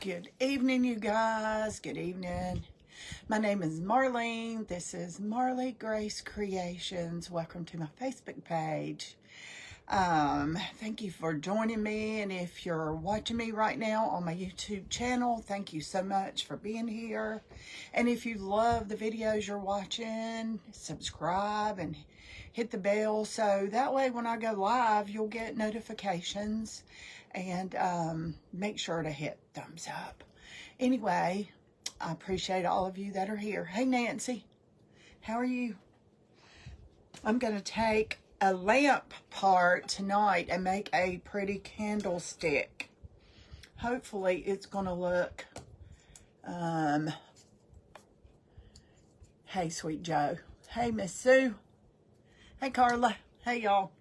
Good evening, you guys. Good evening. My name is Marlene. This is Marley Grace Creations. Welcome to my Facebook page. Thank you for joining me. And if you're watching me right now on my YouTube channel, thank you so much for being here. And if you love the videos you're watching, subscribe and hit the bell so that way when I go live, you'll get notifications. And make sure to hit thumbs up. Anyway, I appreciate all of you that are here. Hey, Nancy, how are you? I'm going to take a lamp part tonight and make a pretty candlestick. Hopefully, it's going to look... Hey, Sweet Joe. Hey, Miss Sue. Hey, Carla. Hey, y'all.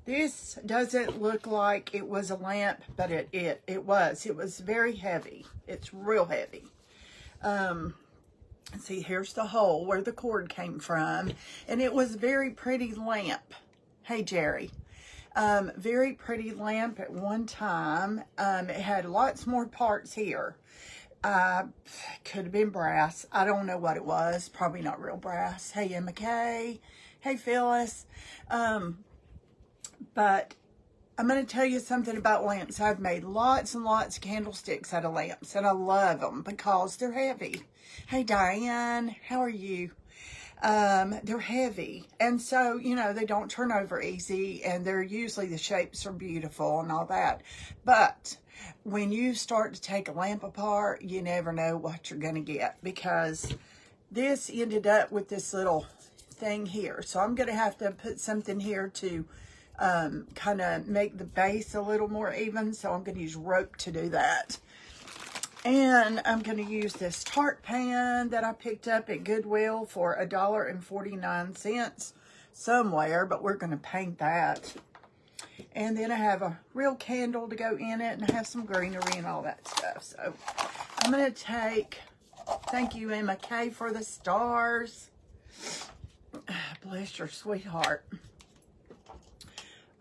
This doesn't look like it was a lamp, but it was. It was very heavy. It's real heavy. See, here's the hole where the cord came from. And it was a very pretty lamp. Hey, Jerry. Very pretty lamp at one time. It had lots more parts here. Could have been brass. I don't know what it was. Probably not real brass. Hey, Emma Kay. Hey, Phyllis. But I'm going to tell you something about lamps. I've made lots and lots of candlesticks out of lamps, and I love them because they're heavy. Hey, Diane, how are you? They're heavy, and so, you know, they don't turn over easy, and they're usually, the shapes are beautiful and all that. But when you start to take a lamp apart, you never know what you're going to get, because this ended up with this little thing here. So I'm going to have to put something here to kind of make the base a little more even. So I'm going to use rope to do that. And I'm going to use this tart pan that I picked up at Goodwill for $1.49 somewhere, but we're going to paint that. And then I have a real candle to go in it, and I have some greenery and all that stuff. So I'm going to take, thank you, Emma Kay, for the stars. Bless your sweetheart.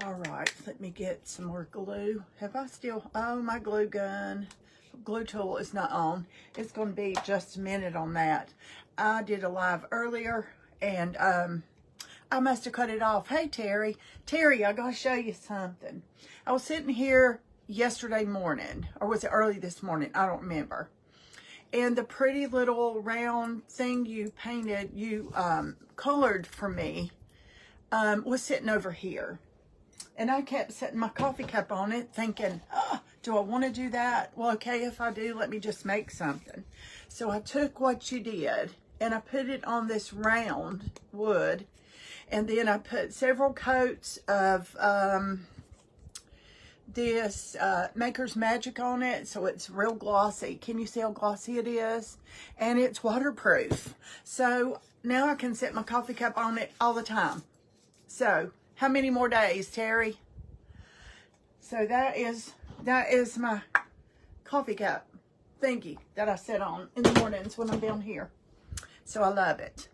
All right, let me get some more glue. Have I still, oh, my glue gun, glue tool is not on. It's going to be just a minute on that. I did a live earlier, and I must have cut it off. Hey, Terry. Terry, I got to show you something. I was sitting here yesterday morning, or was it early this morning? I don't remember. And the pretty little round thing you painted, you colored for me, was sitting over here. And I kept setting my coffee cup on it, thinking, oh, do I want to do that? Well, okay, if I do, let me just make something. So I took what you did, and I put it on this round wood. And then I put several coats of this Maker's Magic on it, so it's real glossy. Can you see how glossy it is? And it's waterproof. So now I can set my coffee cup on it all the time. So how many more days, Terry? So that is my coffee cup thingy that I set on in the mornings when I'm down here. So I love it.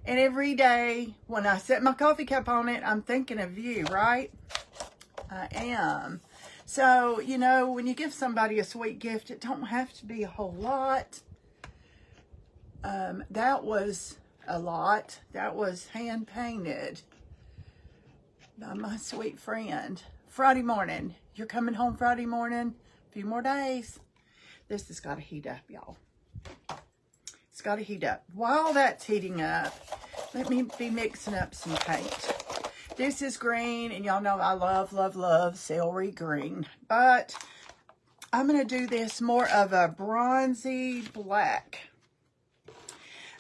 And every day when I set my coffee cup on it, I'm thinking of you, right? I am. So, you know, when you give somebody a sweet gift, it don't have to be a whole lot. That was a lot. That was hand painted by my sweet friend. Friday morning. You're coming home Friday morning. A few more days. This has got to heat up, y'all. It's got to heat up. While that's heating up, let me be mixing up some paint. This is green, and y'all know I love, love, love celery green. But I'm going to do this more of a bronzy black.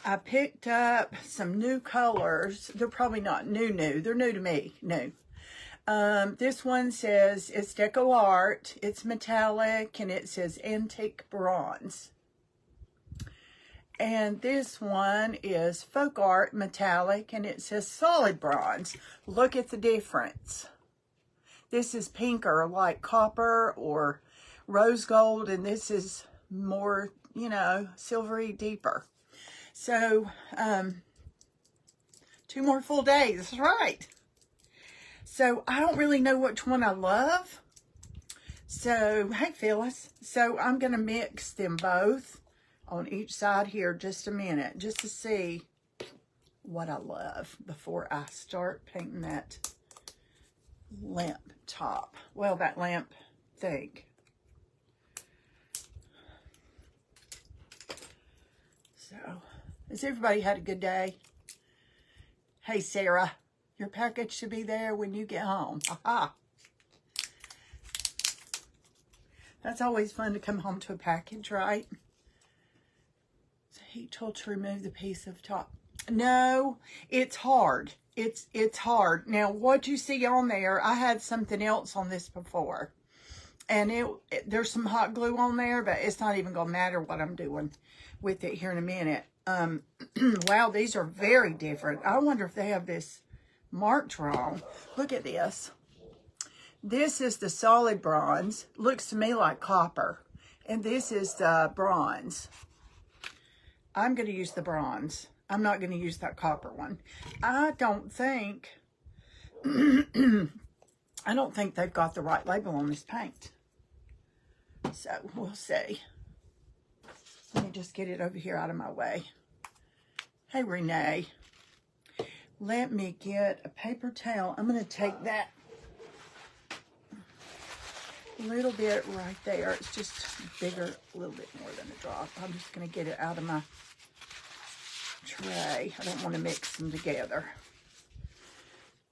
I picked up some new colors. They're probably not new. They're new to me, new. This one says it's Deco Art. It's metallic, and it says Antique Bronze. And this one is Folk Art Metallic, and it says Solid Bronze. Look at the difference. This is pinker, like copper or rose gold, and this is more, you know, silvery, deeper. So, 2 more full days, right? So, I don't really know which one I love. So, hey Phyllis. So I'm going to mix them both on each side here just a minute, just to see what I love before I start painting that lamp top. Well, that lamp thing. So, has everybody had a good day? Hey Sarah, your package should be there when you get home. Aha. That's always fun to come home to a package, right? It's a heat tool to remove the piece of top. No, it's hard. It's hard. Now, what you see on there, I had something else on this before. And there's some hot glue on there, but it's not even going to matter what I'm doing with it here in a minute. Wow, these are very different. I wonder if they have this marked wrong. Look at this. This is the solid bronze. Looks to me like copper. And this is the bronze. I'm going to use the bronze. I'm not going to use that copper one. I don't think they've got the right label on this paint. So we'll see. Let me just get it over here out of my way. Hey Renee, let me get a paper towel. I'm going to take that little bit right there. It's just bigger, a little bit more than a drop. I'm just going to get it out of my tray. I don't want to mix them together.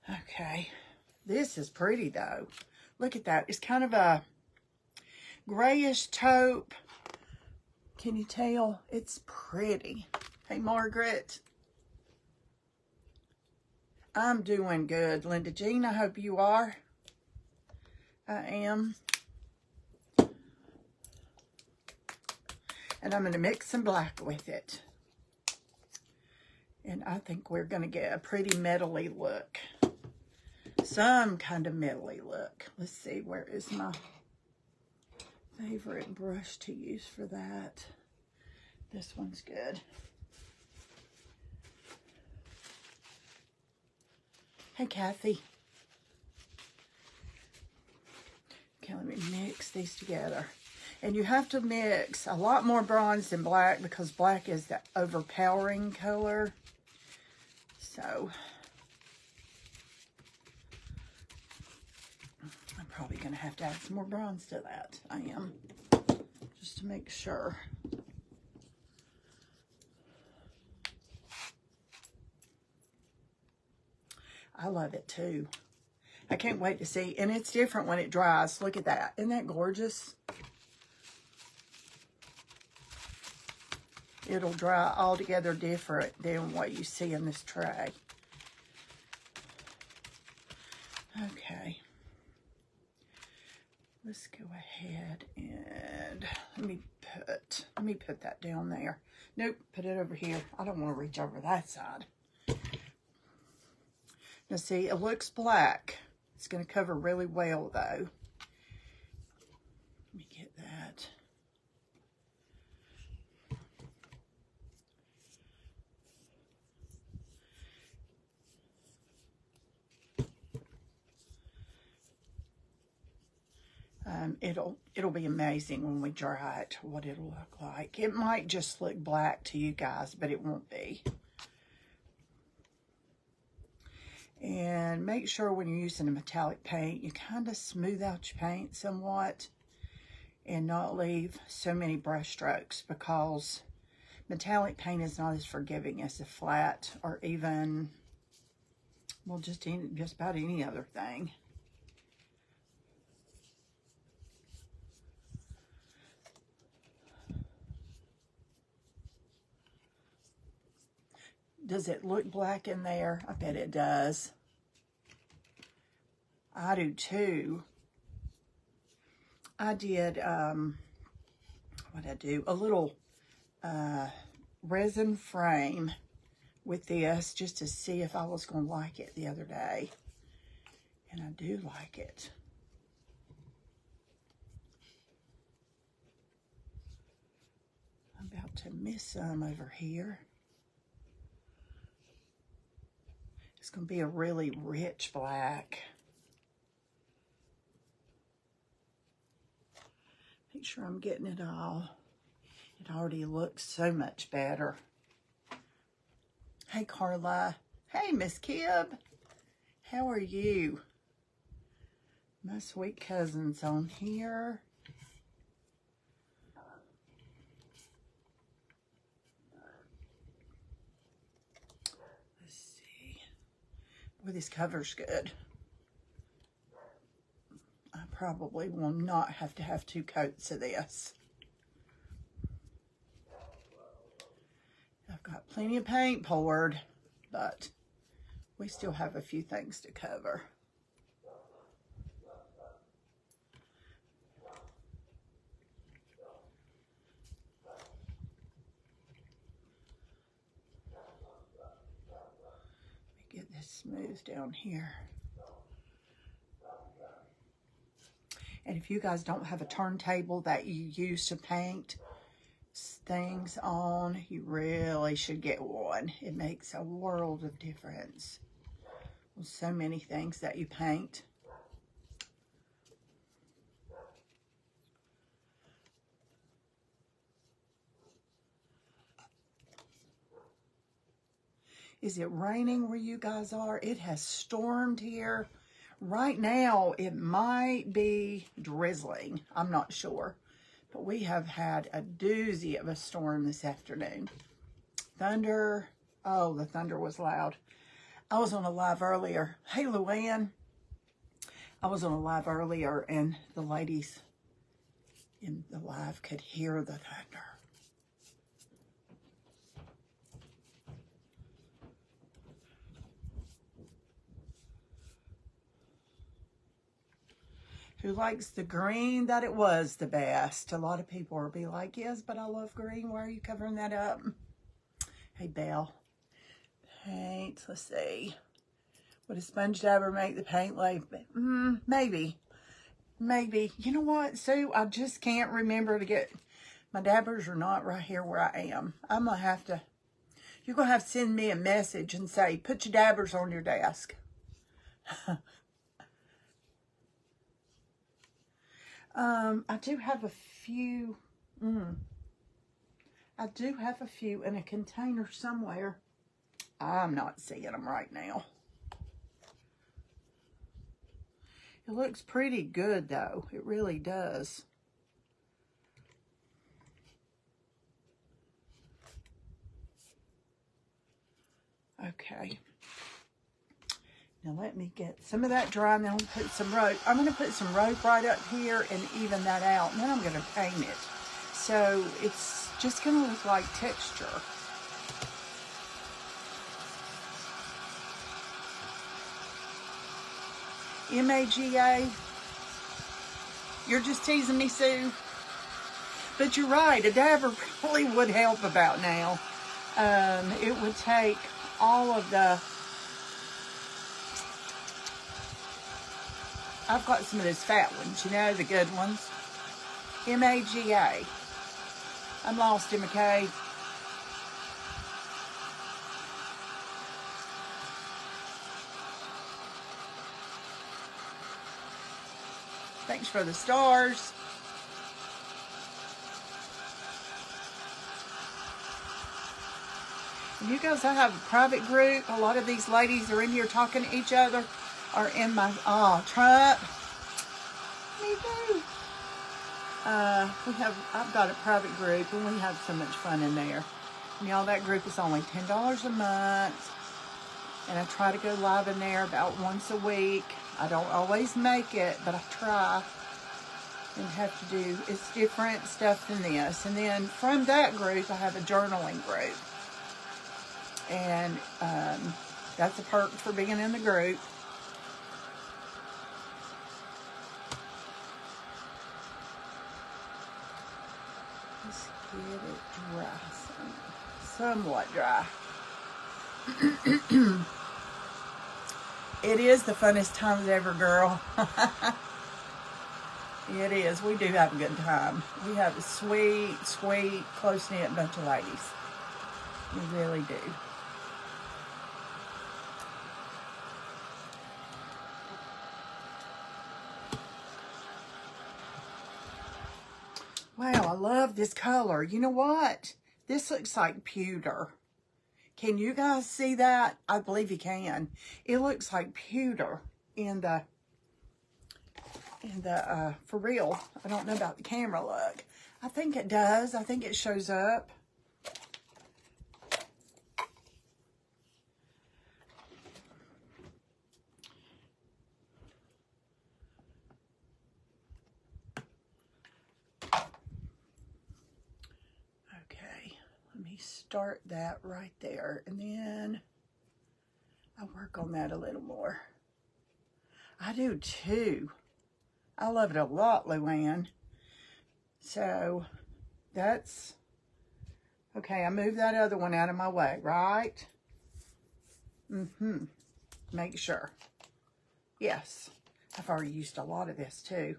Okay. This is pretty though. Look at that. It's kind of a grayish taupe. Can you tell? It's pretty. Hey Margaret. I'm doing good. Linda Jean, I hope you are. I am. And I'm going to mix some black with it. And I think we're going to get a pretty metally look. Some kind of metally look. Let's see, where is my favorite brush to use for that? This one's good. Hey, Kathy. Okay, let me mix these together. And you have to mix a lot more bronze than black because black is the overpowering color. So, I'm probably going to have to add some more bronze to that. I am. Just to make sure. I love it too. I can't wait to see. And it's different when it dries. Look at that. Isn't that gorgeous? It'll dry altogether different than what you see in this tray. Okay. Let's go ahead and let me put that down there. Nope, put it over here. I don't want to reach over that side. Now see, it looks black. It's going to cover really well though. Let me get that. It'll be amazing when we dry it, what it'll look like. It might just look black to you guys, but it won't be. And make sure when you're using a metallic paint, you kind of smooth out your paint somewhat and not leave so many brush strokes, because metallic paint is not as forgiving as a flat or even, well, just about any other thing. Does it look black in there? I bet it does. I do too. I did, what did I do? A little resin frame with this just to see if I was going to like it the other day. And I do like it. I'm about to miss some over here. It's going to be a really rich black. sure I'm getting it all. It already looks so much better. Hey, Carla. Hey, Miss Kib. How are you? My sweet cousin's on here. Let's see. Boy, this cover's good. I probably will not have to have 2 coats of this. I've got plenty of paint poured, but we still have a few things to cover. Let me get this smooth down here. And if you guys don't have a turntable that you use to paint things on, you really should get one. It makes a world of difference on so many things that you paint. Is it raining where you guys are? It has stormed here. Right now, it might be drizzling. I'm not sure. But we have had a doozy of a storm this afternoon. Thunder. Oh, the thunder was loud. I was on a live earlier. Hey, Luann. I was on a live earlier, and the ladies in the live could hear the thunder. Who likes the green that it was the best? A lot of people will be like, yes, but I love green. Why are you covering that up? Hey, Belle. Paint. Let's see. Would a sponge dabber make the paint like? Maybe. Maybe. You know what, Sue? I just can't remember to get... My dabbers are not right here where I am. I'm going to have to... You're going to have to send me a message and say, put your dabbers on your desk. I do have a few... I do have a few in a container somewhere. I'm not seeing them right now. It looks pretty good, though. It really does. Okay. Now let me get some of that dry, and then I'll put some rope. I'm going to put some rope right up here and even that out, and then I'm going to paint it. So it's just going to look like texture. MAGA. You're just teasing me, Sue. But you're right, a dabber probably would help about now. It would take all of the... I've got some of those fat ones, you know, the good ones. MAGA. I'm lost in McKay. Thanks for the stars. And you guys, I have a private group. A lot of these ladies are in here talking to each other. Are in my Trump. Me too. I've got a private group, and we have so much fun in there. And y'all, that group is only $10 a month, and I try to go live in there about once a week. I don't always make it, but I try and have to do, it's different stuff than this. And then from that group, I have a journaling group, and that's a perk for being in the group. Let's get it dry, somewhat dry. It is the funnest times ever, girl. It is. We do have a good time. We have a sweet, sweet, close-knit bunch of ladies. We really do. Wow, I love this color. You know what? This looks like pewter. Can you guys see that? I believe you can. It looks like pewter in the for real. I don't know about the camera look. I think it does. I think it shows up. Okay, let me start that right there, and then I'll work on that a little more. I do too. I love it a lot, Luann. So that's okay. I moved that other one out of my way, right? Make sure. Yes, I've already used a lot of this too.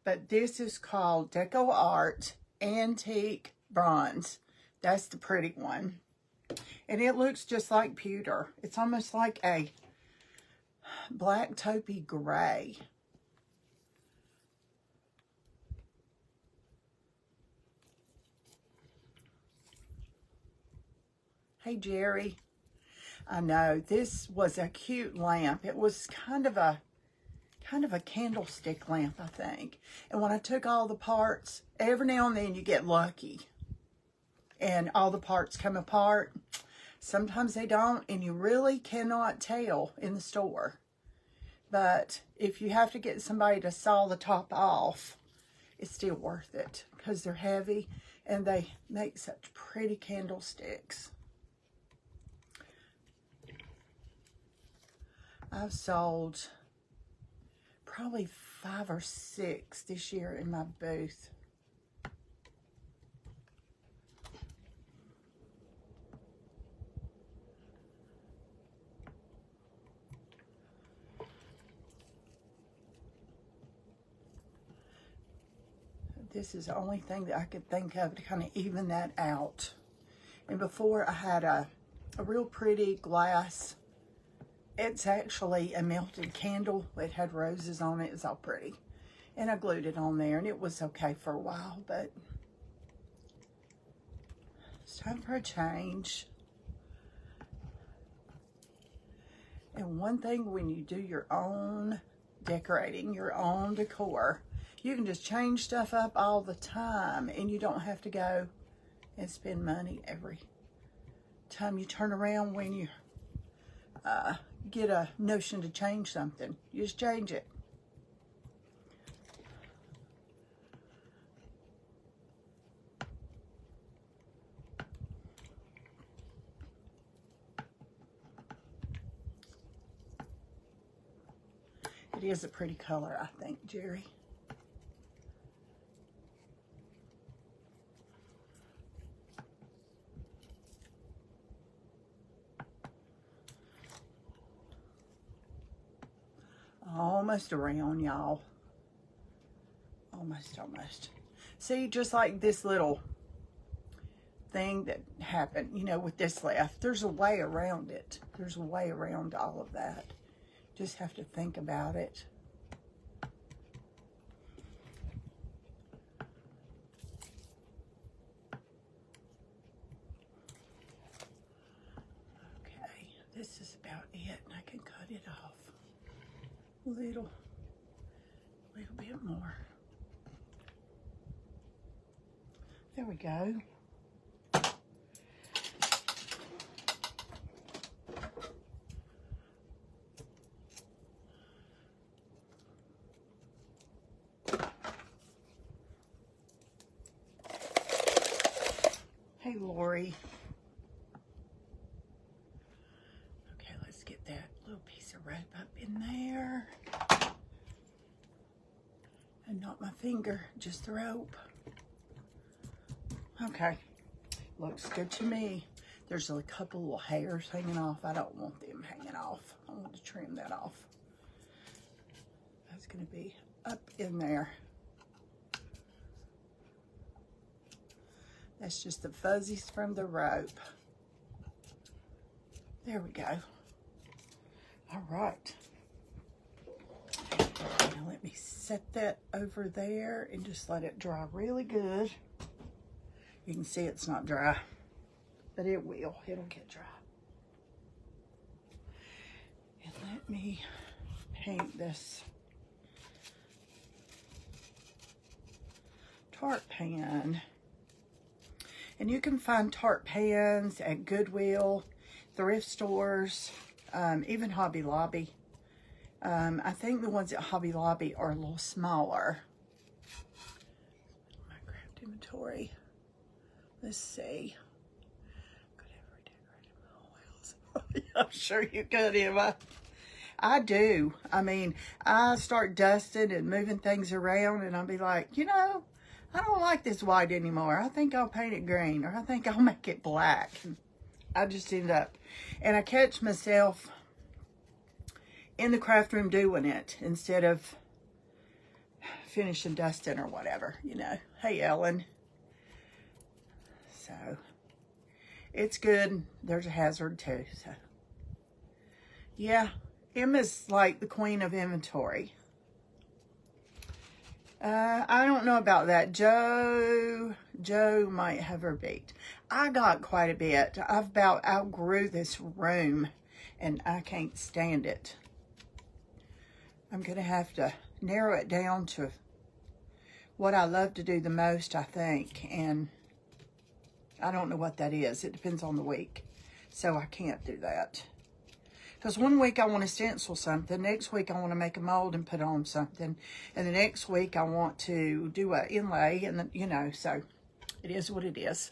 But this is called Deco Art Antique Bronze. That's the pretty one. And it looks just like pewter. It's almost like a black taupey gray. Hey, Jerry. I know, this was a cute lamp. It was kind of a candlestick lamp, I think. And when I took all the parts, every now and then you get lucky and all the parts come apart. Sometimes they don't, and you really cannot tell in the store. But if you have to get somebody to saw the top off, it's still worth it because they're heavy and they make such pretty candlesticks. I've sold probably 5 or 6 this year in my booth. This is the only thing that I could think of to kind of even that out. And before I had a real pretty glass. It's actually a melted candle. It had roses on it. It's all pretty. And I glued it on there, and it was okay for a while, but it's time for a change. And one thing, when you do your own decorating, your own decor, you can just change stuff up all the time, and you don't have to go and spend money every time you turn around when you get a notion to change something. You just change it. It is a pretty color, I think, Jerry. Almost around, y'all. Almost. See, just like this little thing that happened, you know, with this left, there's a way around it. There's a way around all of that. Just have to think about it. Okay, this is about it, and I can cut it off a little bit more. There we go. Hey, Lori. Okay, let's get that little piece of rope up in there. And not my finger, just the rope. Okay, looks good to me. There's a couple little hairs hanging off. I don't want them hanging off. I want to trim that off. That's going to be up in there. That's just the fuzzies from the rope. There we go. All right. Now let Let me set that over there and just let it dry really good. You can see it's not dry, but it will. It'll get dry. And let me paint this tart pan. And you can find tart pans at Goodwill, thrift stores, even Hobby Lobby. I think the ones at Hobby Lobby are a little smaller. My craft inventory. Let's see. Could ever decorate my whole house? I'm sure you could, Emma. I do. I mean, I start dusting and moving things around, and I'll be like, you know, I don't like this white anymore. I think I'll paint it green, or I think I'll make it black. And I just end up, and I catch myself in the craft room doing it instead of finishing dusting or whatever, you know. Hey, Ellen. So, it's good. There's a hazard too, so. Yeah, Emma's like the queen of inventory. I don't know about that. Joe might have her beat. I got quite a bit. I've about outgrew this room, and I can't stand it. I'm going to have to narrow it down to what I love to do the most, I think. And I don't know what that is. It depends on the week. So I can't do that. Because one week I want to stencil something. Next week I want to make a mold and put on something. And the next week I want to do an inlay. And then, you know, so it is what it is.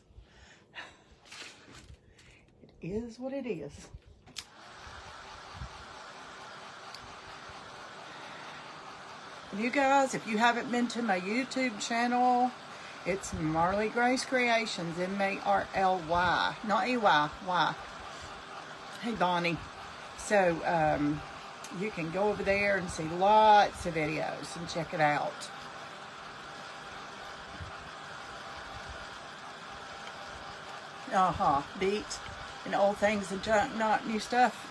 It is what it is. You guys, if you haven't been to my YouTube channel, it's Marley Grace Creations, M-A-R-L-Y, not E-Y, Y. Hey, Bonnie. So, you can go over there and see lots of videos and check it out. Beat and old things and junk, not new stuff.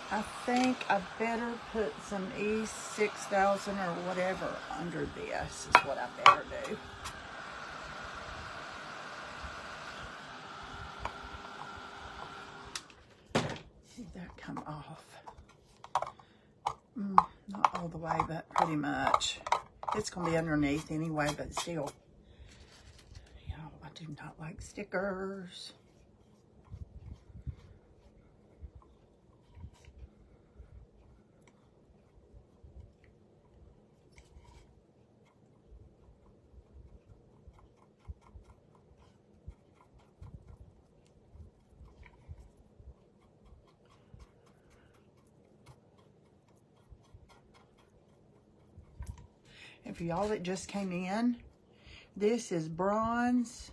I think I better put some E6000 or whatever under this is what I better do. Did that come off? Not all the way, but pretty much. It's going to be underneath anyway, but still. You know, I do not like stickers. And for y'all that just came in, this is bronze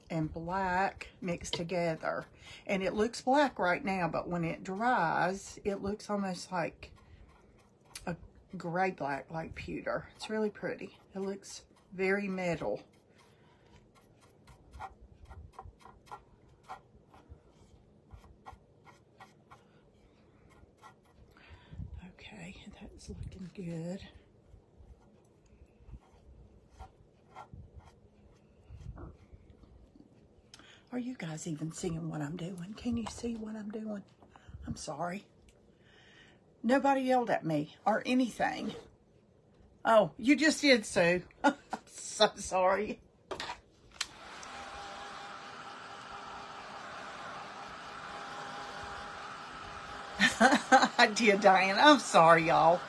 and black mixed together. And it looks black right now, but when it dries, it looks almost like a gray black, like pewter. It's really pretty. It looks very metal. Okay, that's looking good. Are you guys even seeing what I'm doing? Can you see what I'm doing? I'm sorry. Nobody yelled at me or anything. Oh, you just did, Sue. I'm so sorry. I did, Diane. I'm sorry, y'all.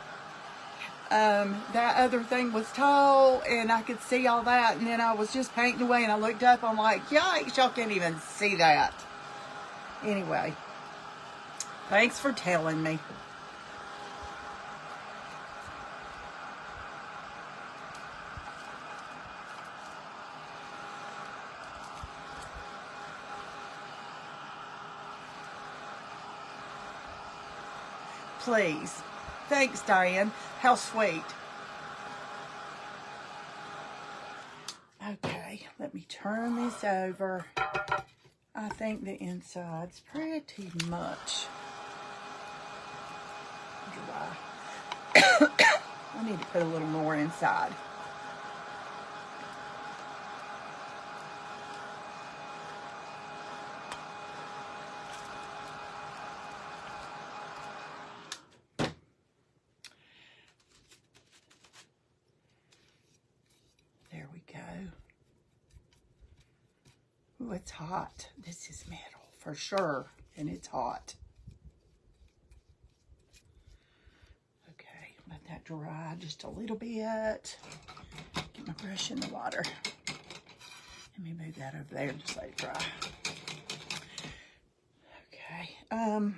That other thing was tall and I could see all that, and then I was just painting away and I looked up, I'm like, yikes, y'all can't even see that. Anyway, thanks for telling me. Please. Thanks, Diane. How sweet. Okay, let me turn this over. I think the inside's pretty much dry. I need to put a little more inside. There we go. Ooh, it's hot. This is metal for sure, and it's hot. Okay, let that dry just a little bit. Get my brush in the water. Let me move that over there and just let it dry. Okay. I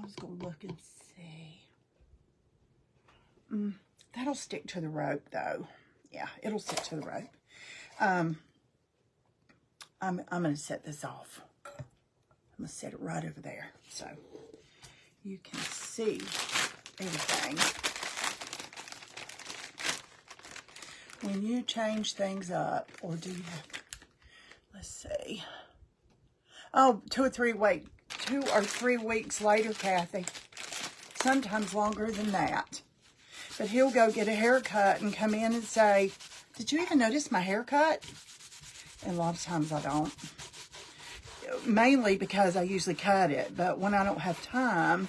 was gonna look and see. That'll stick to the rope though. Yeah, it'll stick to the rope. I'm gonna set this off. I'm gonna set it right over there so you can see everything. When you change things up, or do you have, let's see. Oh, 2 or 3 weeks later, Kathy. Sometimes longer than that. But he'll go get a haircut and come in and say, did you even notice my haircut? And a lot of times I don't. Mainly because I usually cut it. But when I don't have time,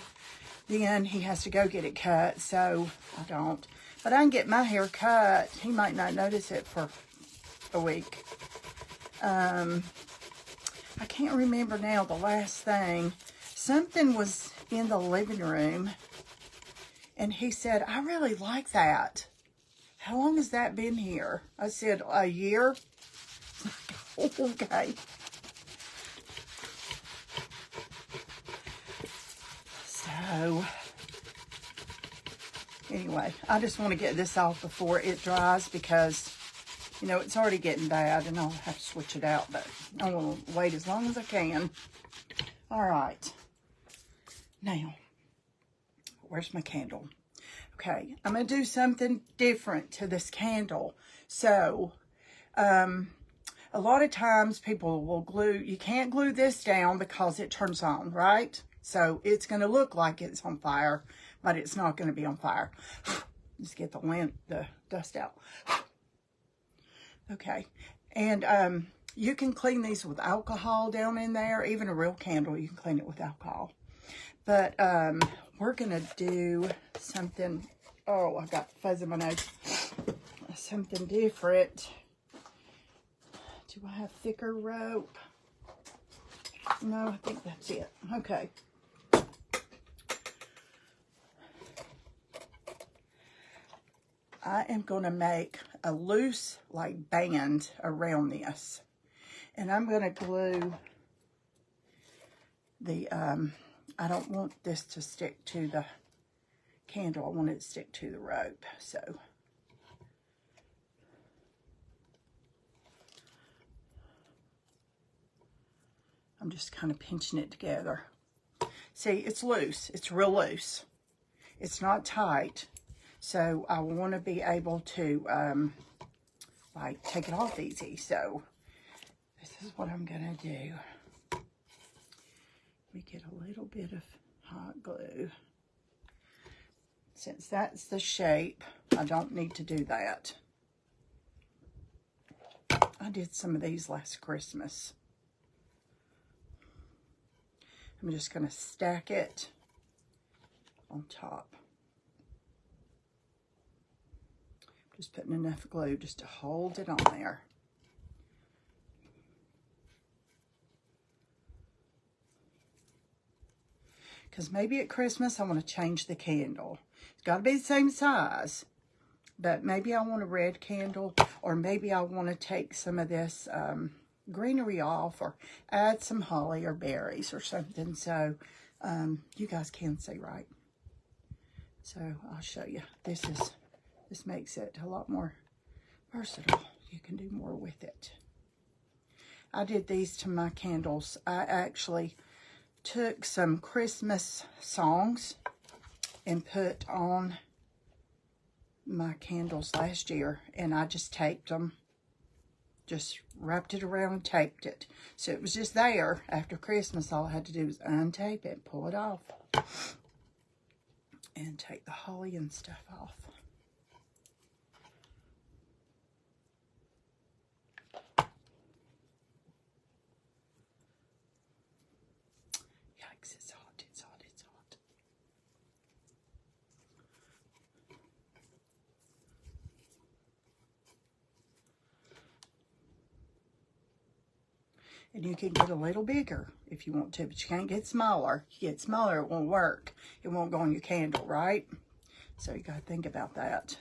then he has to go get it cut. So I don't. But I can get my hair cut. He might not notice it for a week. I can't remember now the last thing. Something was in the living room. And he said, I really like that. How long has that been here? I said, a year. Okay. So, anyway, I just want to get this off before it dries because, you know, it's already getting bad and I'll have to switch it out. But I want to wait as long as I can. All right. Now, where's my candle? Okay, I'm going to do something different to this candle. So, a lot of times people will glue, you can't glue this down because it turns on, right? So, it's going to look like it's on fire, but it's not going to be on fire. Just get the dust out. Okay, and you can clean these with alcohol down in there. Even a real candle, you can clean it with alcohol. But we're going to do something. Oh, I got fuzz in my nose. Something different. Do I have thicker rope? No, I think that's it. Okay. I am going to make a loose, like, band around this. And I'm going to glue the, I don't want this to stick to the candle. I want it to stick to the rope. So, I'm just kind of pinching it together. See, it's loose. It's real loose. It's not tight. So, I want to be able to, like, take it off easy. So, this is what I'm going to do. Let me get a little bit of hot glue. Since that's the shape, I don't need to do that. I did some of these last Christmas. I'm just going to stack it on top. Just putting enough glue just to hold it on there. Because maybe at Christmas I want to change the candle. It's got to be the same size. But maybe I want a red candle. Or maybe I want to take some of this greenery off. Or add some holly or berries or something. So you guys can see right. So I'll show you. This makes it a lot more versatile. You can do more with it. I did these to my candles. I actually took some Christmas songs and put on my candles last year, and I just taped them Just wrapped it around and taped it. So it was just there after Christmas. All I had to do was untape it, pull it off, and take the holly and stuff off. Yikes, it's hot, it's hot, it's hot. And you can get a little bigger if you want to, but you can't get smaller. If you get smaller, it won't work. It won't go on your candle, right? So you got to think about that.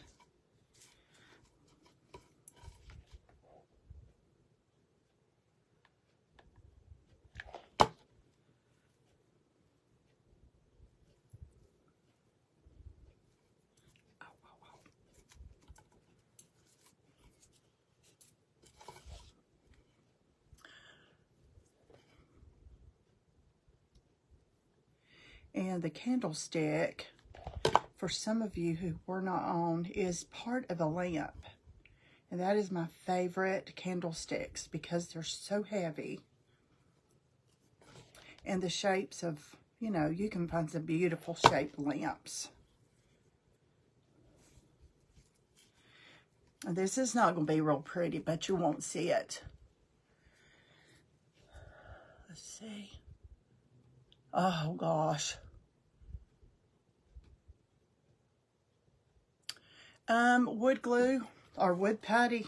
And the candlestick, for some of you who were not on, is part of a lamp. And that is my favorite candlesticks because they're so heavy. And the shapes of, you know, you can find some beautiful shaped lamps. And this is not going to be real pretty, but you won't see it. Let's see. Oh, gosh. Wood glue or wood putty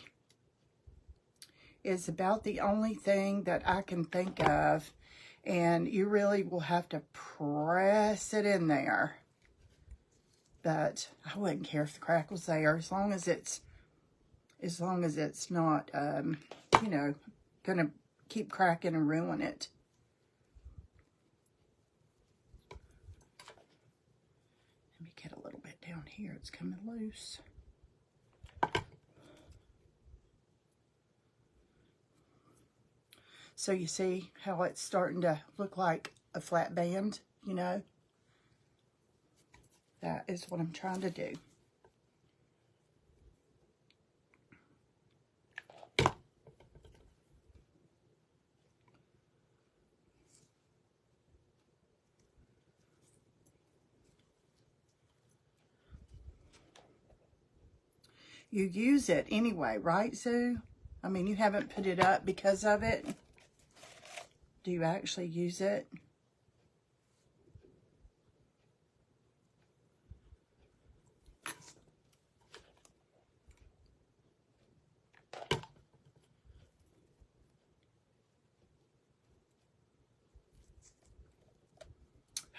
is about the only thing that I can think of. And you really will have to press it in there. But I wouldn't care if the crack was there, as long as it's not, you know, gonna keep cracking and ruin it. Let me get a little bit down here. It's coming loose. So you see how it's starting to look like a flat band, you know? That is what I'm trying to do. You use it anyway, right, Sue? I mean, you haven't put it up because of it. Do you actually use it?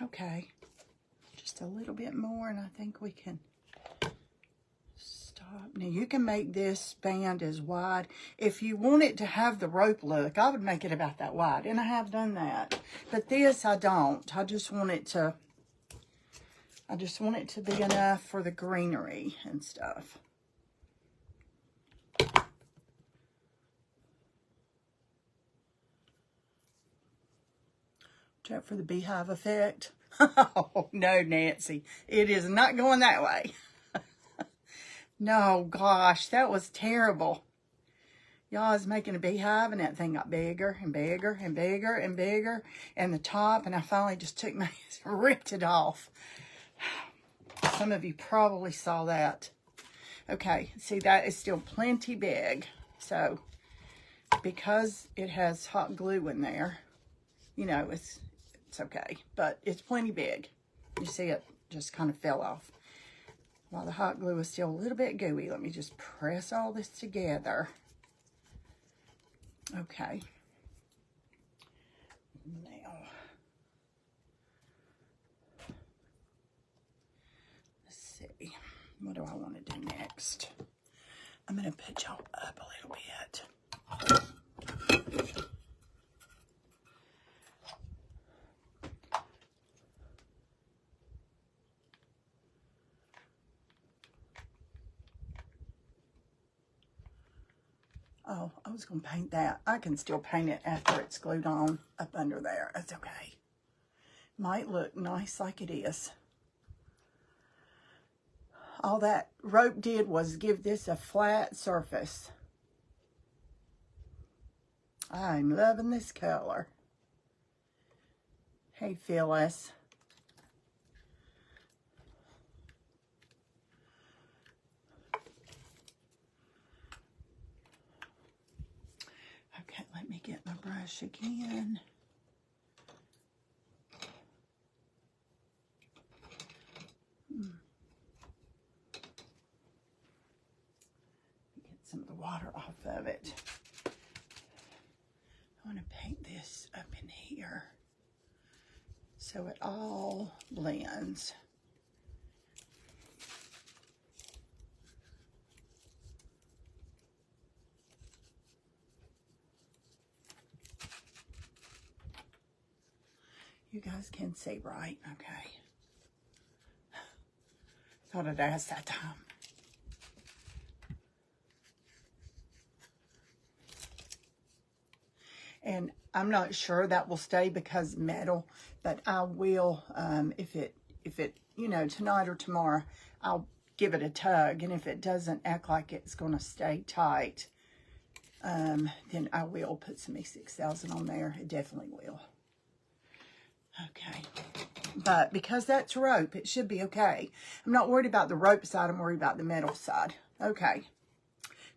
Okay, just a little bit more and I think we can stop. Now you can make this band as wide. If you want it to have the rope look, I would make it about that wide, and I have done that. But this I don't. I just want it to be enough for the greenery and stuff. Check for the beehive effect. Oh, no, Nancy. It is not going that way. No, gosh, that was terrible. Y'all, I was making a beehive, and that thing got bigger and bigger and bigger and bigger. And the top, and I finally just took my, ripped it off. Some of you probably saw that. Okay, see, that is still plenty big. So, because it has hot glue in there, you know, it's okay, but it's plenty big. You see it just kind of fell off. While the hot glue is still a little bit gooey, let me just press all this together. Okay. Now, let's see. What do I want to do next? I'm going to put y'all up a little bit. Oh, I was going to paint that. I can still paint it after it's glued on up under there. That's okay. Might look nice like it is. All that rope did was give this a flat surface. I'm loving this color. Hey, Phyllis. Okay, let me get my brush again. Get some of the water off of it. I want to paint this up in here so it all blends. You guys can see, right? Okay. Thought I'd ask that time. And I'm not sure that will stay because metal, but I will, if it, you know, tonight or tomorrow, I'll give it a tug. And if it doesn't act like it's going to stay tight, then I will put some E6000 on there. It definitely will. Okay. But because that's rope, it should be okay. I'm not worried about the rope side. I'm worried about the metal side. Okay.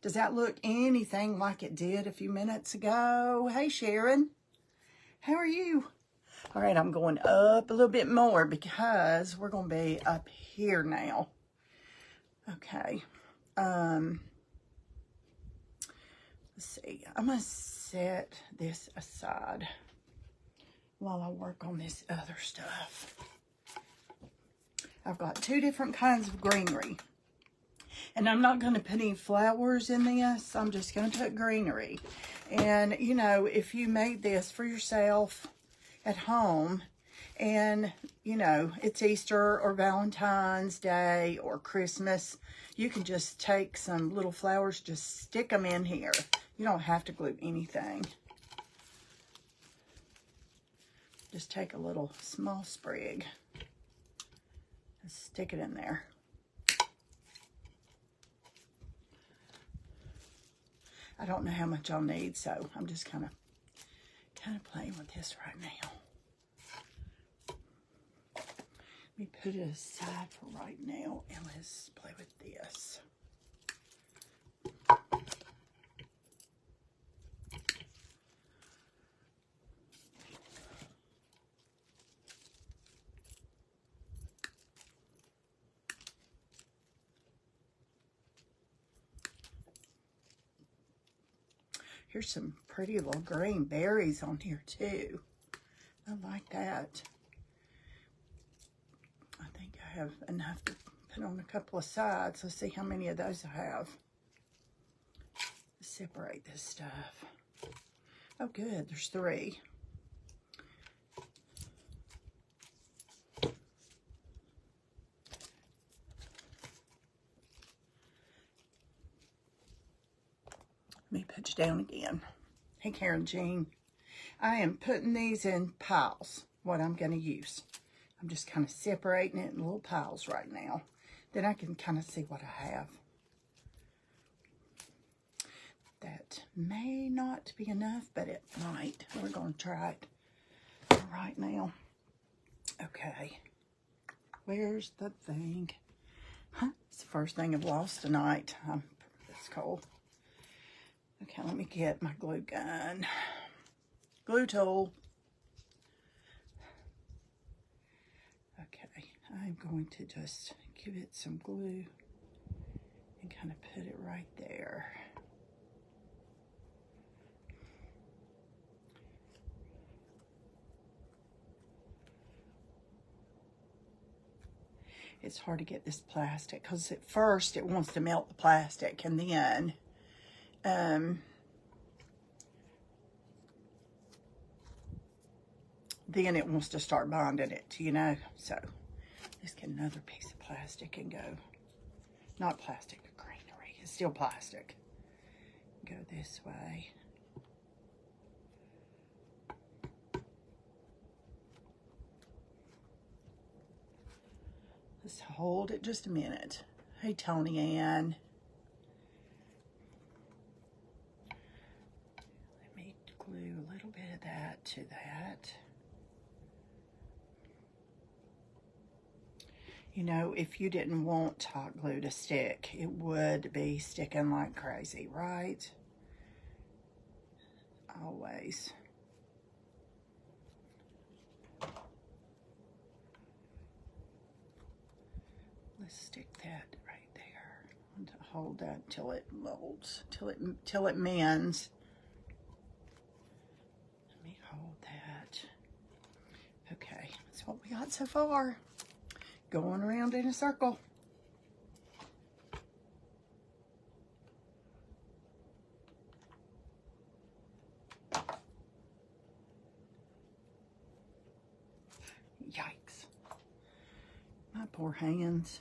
Does that look anything like it did a few minutes ago? Hey, Sharon. How are you? All right, I'm going up a little bit more because we're going to be up here now. Okay. Let's see. I'm going to set this aside while I work on this other stuff. I've got two different kinds of greenery. And I'm not going to put any flowers in this. I'm just going to put greenery. And, you know, if you made this for yourself at home and, you know, it's Easter or Valentine's Day or Christmas, you can just take some little flowers, just stick them in here. You don't have to glue anything. Just take a little small sprig and stick it in there. I don't know how much I'll need, so I'm just kind of playing with this right now. Let me put it aside for right now, and let's play with this. Here's some pretty little green berries on here too. I like that. I think I have enough to put on a couple of sides. Let's see how many of those I have. Let's separate this stuff. Oh good, there's 3. Let me put you down again. Hey, Karen Jean. I am putting these in piles, what I'm going to use. I'm just kind of separating it in little piles right now. Then I can kind of see what I have. That may not be enough, but it might. We're going to try it right now. Okay. Where's the thing? Huh? It's the first thing I've lost tonight. It's cold. Okay, let me get my glue gun. Glue tool. Okay, I'm going to just give it some glue and kind of put it right there. It's hard to get this plastic because at first it wants to melt the plastic, and then it wants to start bonding it, you know. So let's get another piece of plastic and go, not plastic, greenery. It's still plastic. Go this way. Let's hold it just a minute. Hey, Tony Ann. Let me that to that. You know, if you didn't want hot glue to stick, it would be sticking like crazy, right? Always. Let's stick that right there. And hold that till it molds, till it mends. Let me hold that. Okay, that's what we got so far. Going around in a circle. Yikes. My poor hands.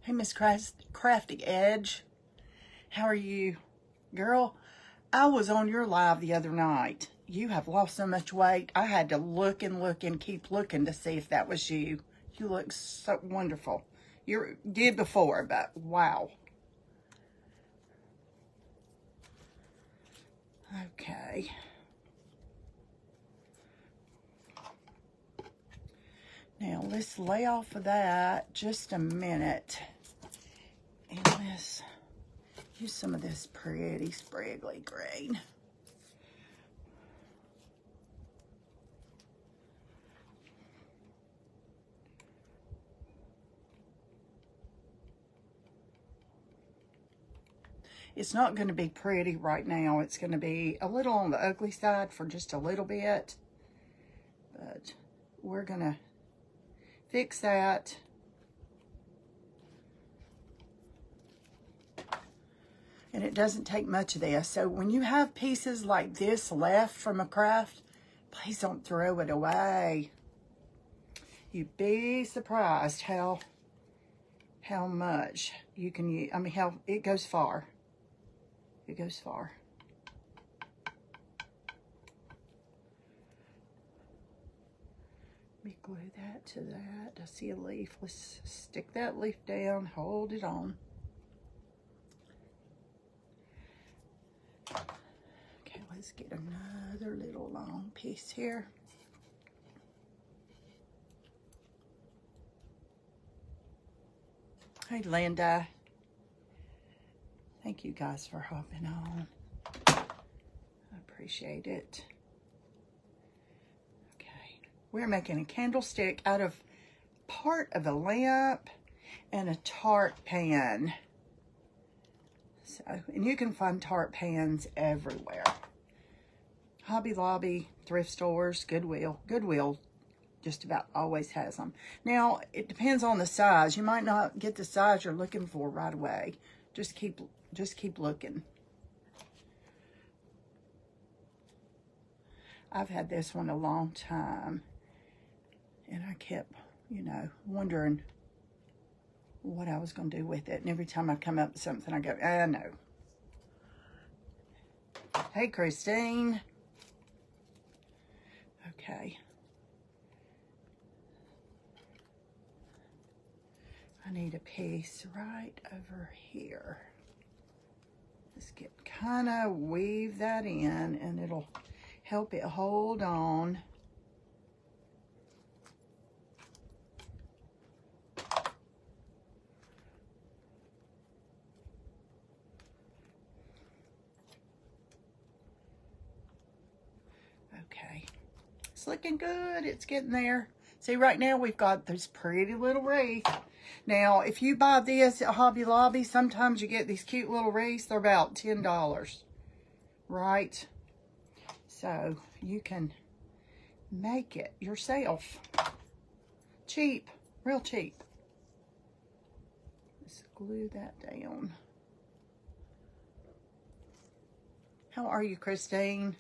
Hey, Miss Crafty Edge. How are you? Girl, I was on your live the other night. You have lost so much weight. I had to look and look and keep looking to see if that was you. You look so wonderful. You did before, but wow. Okay. Now let's lay off of that just a minute. And let's use some of this pretty spraggly green. It's not going to be pretty right now. It's going to be a little on the ugly side for just a little bit. But we're going to fix that. And it doesn't take much of this. So when you have pieces like this left from a craft, please don't throw it away. You'd be surprised how much you can use. I mean, how it goes far. It goes far. Let me glue that to that. I see a leaf. Let's stick that leaf down, hold it on. Okay, let's get another little long piece here. Hey, Linda. Thank you guys for hopping on. I appreciate it. Okay, we're making a candlestick out of part of a lamp and a tart pan. So, and you can find tart pans everywhere. Hobby Lobby, thrift stores, Goodwill. Goodwill just about always has them. Now, it depends on the size. You might not get the size you're looking for right away. Just keep looking. I've had this one a long time, and I kept, you know, wondering what I was going to do with it. And every time I come up with something, I go, no. Hey, Christine. Okay. I need a piece right over here. Just kind of weave that in, and it'll help it hold on. Okay, it's looking good. It's getting there. See, right now we've got this pretty little wreath. Now, if you buy this at Hobby Lobby, sometimes you get these cute little wreaths. They're about $10, right? So you can make it yourself. Cheap, real cheap. Let's glue that down. How are you, Christine?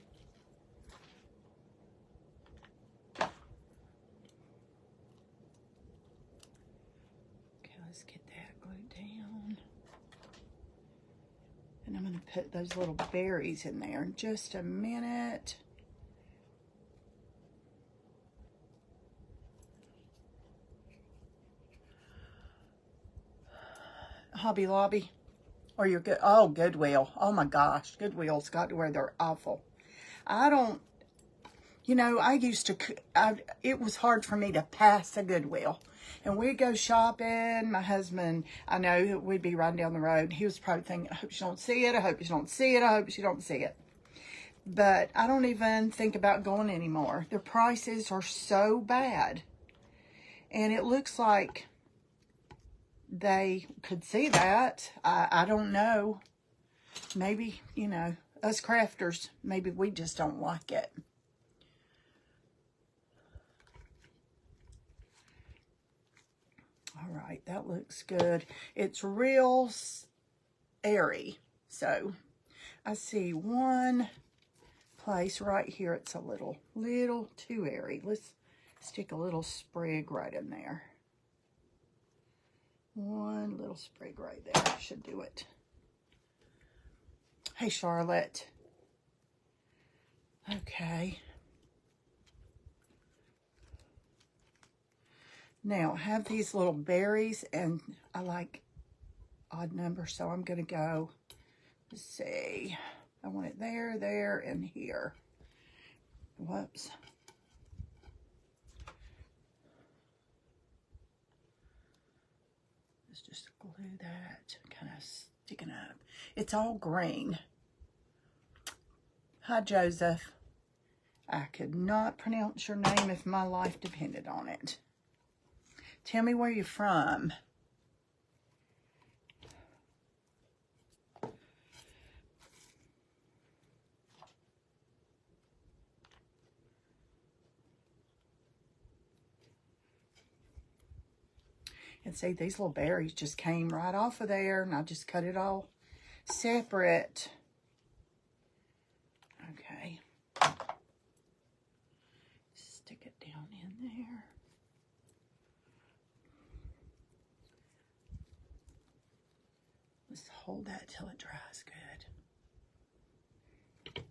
Let's get that glued down. And I'm going to put those little berries in there in just a minute. Hobby Lobby, Or your good, oh, Goodwill. Oh my gosh, Goodwill's got to where they're awful. I don't, you know, I used to, it was hard for me to pass a Goodwill. And we'd go shopping. My husband, I know we'd be riding down the road. He was probably thinking, I hope you don't see it. I hope you don't see it. I hope you don't see it. But I don't even think about going anymore. The prices are so bad. And it looks like they could see that. I don't know. Maybe, you know, us crafters, maybe we just don't like it. All right, that looks good. It's real airy. So I see one place right here. It's a little too airy. Let's stick a little sprig right in there. One little sprig right there should do it. Hey, Charlotte. Okay. Now, I have these little berries, and I like odd numbers, so I'm going to go, let's see. I want it there, there, and here. Whoops. Let's just glue that, kind of sticking up. It's all green. Hi, Joseph. I could not pronounce your name if my life depended on it. Tell me where you're from. And see, these little berries just came right off of there, and I just cut it all separate. Okay. Stick it down in there. Let's hold that till it dries good.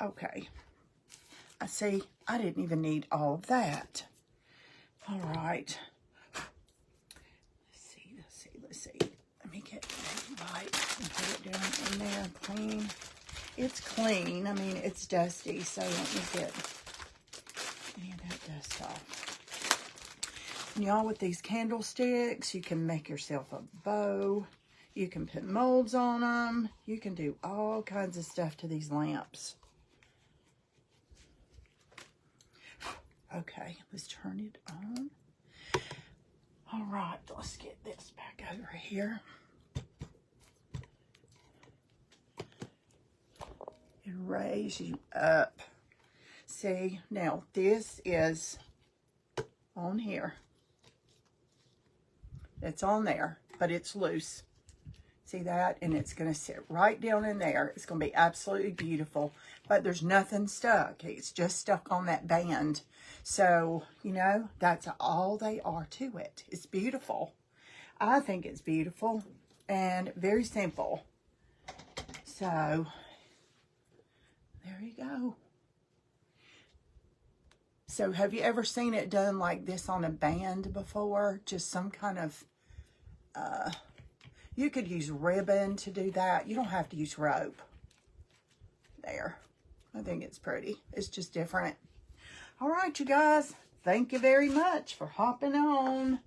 Okay. I see, I didn't even need all of that. All right. Let's see. Let me get that right and put it down in there clean. It's clean. I mean, it's dusty, so let me get any of that dust off. And y'all, with these candlesticks, you can make yourself a bow. You can put molds on them. You can do all kinds of stuff to these lamps. Okay, let's turn it on. All right, let's get this back over here. And raise you up. See, now this is on here. It's on there, but it's loose. See that? And it's going to sit right down in there. It's going to be absolutely beautiful. But there's nothing stuck. It's just stuck on that band. So, you know, that's all they are to it. It's beautiful. I think it's beautiful and very simple. So, there you go. So, have you ever seen it done like this on a band before? Just some kind of... you could use ribbon to do that. You don't have to use rope. There. I think it's pretty. It's just different. All right, you guys. Thank you very much for hopping on.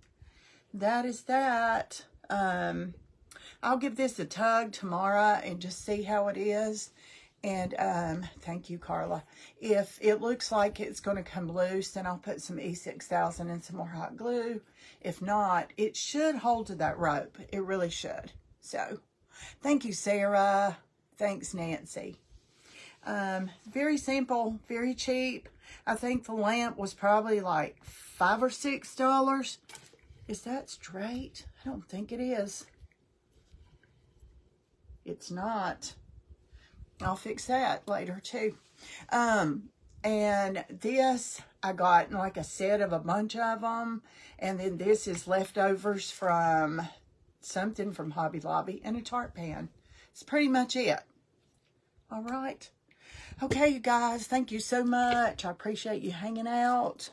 That is that. I'll give this a tug tomorrow and just see how it is. And thank you, Carla. If it looks like it's going to come loose, then I'll put some E6000 and some more hot glue. If not, it should hold to that rope. It really should. So, thank you, Sarah. Thanks, Nancy. Very simple, very cheap. I think the lamp was probably like $5 or $6. Is that straight? I don't think it is. It's not. I'll fix that later too. And this, I got like a set of a bunch of them. And then this is leftovers from something from Hobby Lobby and a tart pan. It's pretty much it. All right. Okay, you guys, thank you so much. I appreciate you hanging out.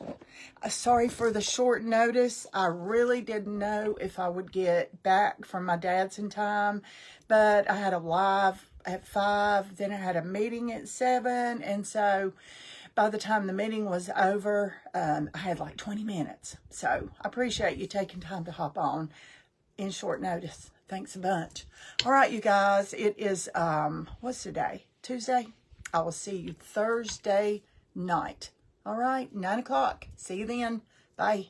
Sorry for the short notice. I really didn't know if I would get back from my dad's in time, but I had a live at 5, then I had a meeting at 7, and so by the time the meeting was over, I had like 20 minutes. So I appreciate you taking time to hop on in short notice. Thanks a bunch. All right, you guys, it is, what's today? Tuesday? I will see you Thursday night. All right, 9 o'clock. See you then. Bye.